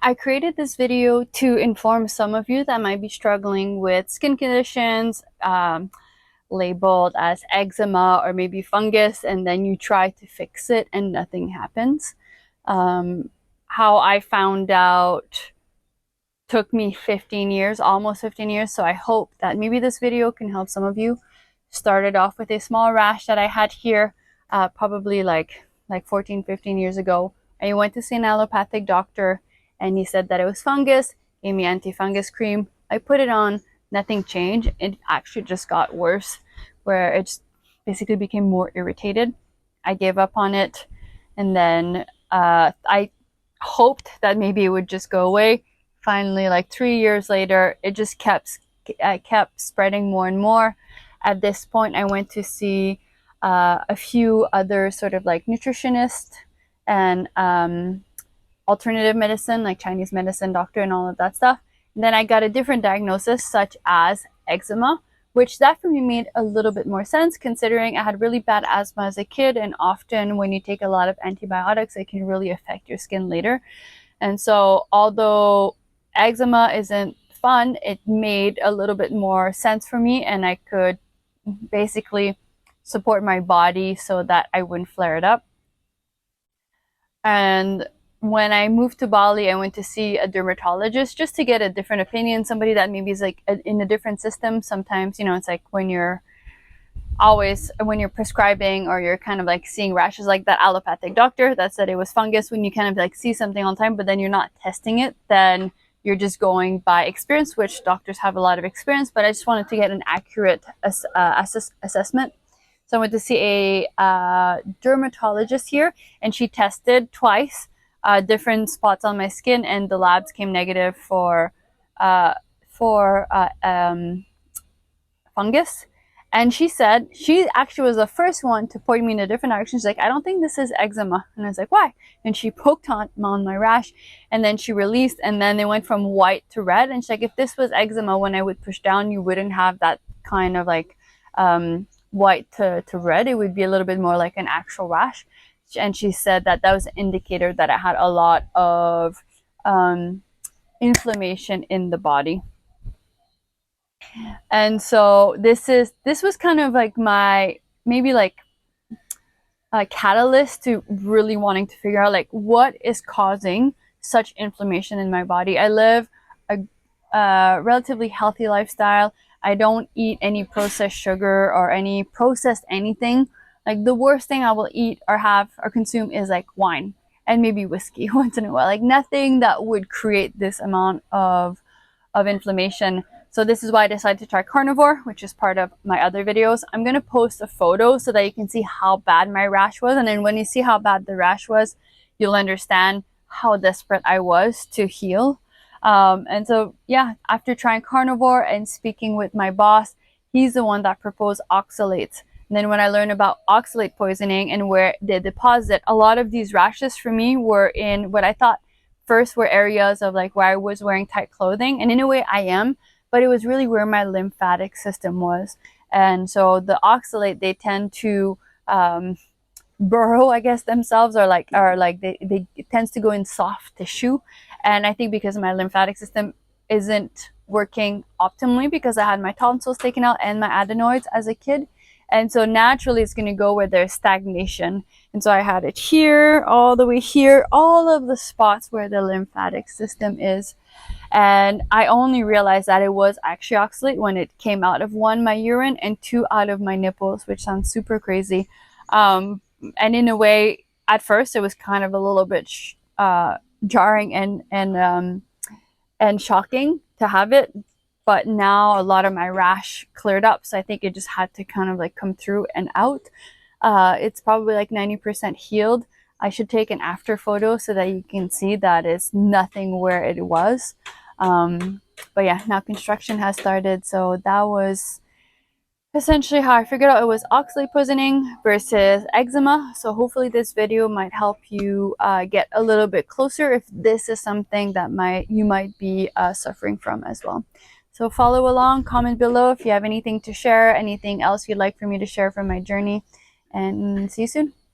I created this video to inform some of you that might be struggling with skin conditions labeled as eczema or maybe fungus, and then you try to fix it and nothing happens. How I found out took me 15 years, almost 15 years, so I hope that maybe this video can help some of you. Started off with a small rash that I had here probably like 14, 15 years ago. I went to see an allopathic doctor and he said that it was fungus, gave me anti-fungus cream. I put it on, nothing changed. It actually just got worse, where it just basically became more irritated. I gave up on it, and then I hoped that maybe it would just go away. Finally, like 3 years later, it just kept spreading more and more. At this point, I went to see a few other sort of like nutritionists and alternative medicine, like Chinese medicine doctor and all of that stuff. And then I got a different diagnosis, such as eczema, which that for me made a little bit more sense, considering I had really bad asthma as a kid, and often when you take a lot of antibiotics, it can really affect your skin later. And so although eczema isn't fun, it made a little bit more sense for me, and I could basically support my body so that I wouldn't flare it up. And when I moved to Bali, I went to see a dermatologist just to get a different opinion, somebody that maybe is like in a different system. Sometimes, you know, it's like when you're prescribing or you're kind of like seeing rashes, like that allopathic doctor that said it was fungus, when you kind of like see something all the time, but then you're not testing it, then you're just going by experience, which doctors have a lot of experience, but I just wanted to get an accurate assessment. So I went to see a dermatologist here, and she tested twice different spots on my skin, and the labs came negative for fungus. And she said, she actually was the first one to point me in a different direction. She's like, I don't think this is eczema. And I was like, why? And she poked on my rash, and then she released, and then it went from white to red. And she's like, if this was eczema, when I would push down, you wouldn't have that kind of like white to red. It would be a little bit more like an actual rash. And she said that that was an indicator that I had a lot of inflammation in the body. And so this was kind of like my maybe like a catalyst to really wanting to figure out like what is causing such inflammation in my body. I live a relatively healthy lifestyle. I don't eat any processed sugar or any processed anything. Like the worst thing I will eat or have or consume is like wine and maybe whiskey once in a while. Like nothing that would create this amount of inflammation. So this is why I decided to try carnivore, which is part of my other videos. I'm going to post a photo so that you can see how bad my rash was. And then when you see how bad the rash was, you'll understand how desperate I was to heal. And so, yeah, after trying carnivore and speaking with my boss, he's the one that proposed oxalates. And then when I learned about oxalate poisoning and where they deposit, a lot of these rashes for me were in what I thought first were areas of like where I was wearing tight clothing. And in a way I am, but it was really where my lymphatic system was. And so the oxalate, they tend to burrow, I guess, themselves, or it tends to go in soft tissue. And I think because my lymphatic system isn't working optimally, because I had my tonsils taken out and my adenoids as a kid. And so naturally it's going to go where there's stagnation. And so I had it here, all the way here, all of the spots where the lymphatic system is. And I only realized that it was actually oxalate when it came out of one, my urine, and two, out of my nipples, which sounds super crazy. And in a way, at first, it was kind of a little bit jarring and shocking to have it. But now a lot of my rash cleared up, so I think it just had to kind of like come through and out. It's probably like 90% healed. I should take an after photo so that you can see that it's nothing where it was. But yeah, now construction has started. So that was essentially how I figured out it was oxalate poisoning versus eczema. So hopefully this video might help you get a little bit closer if this is something that you might be suffering from as well. So follow along, comment below if you have anything to share, anything else you'd like for me to share from my journey, and see you soon.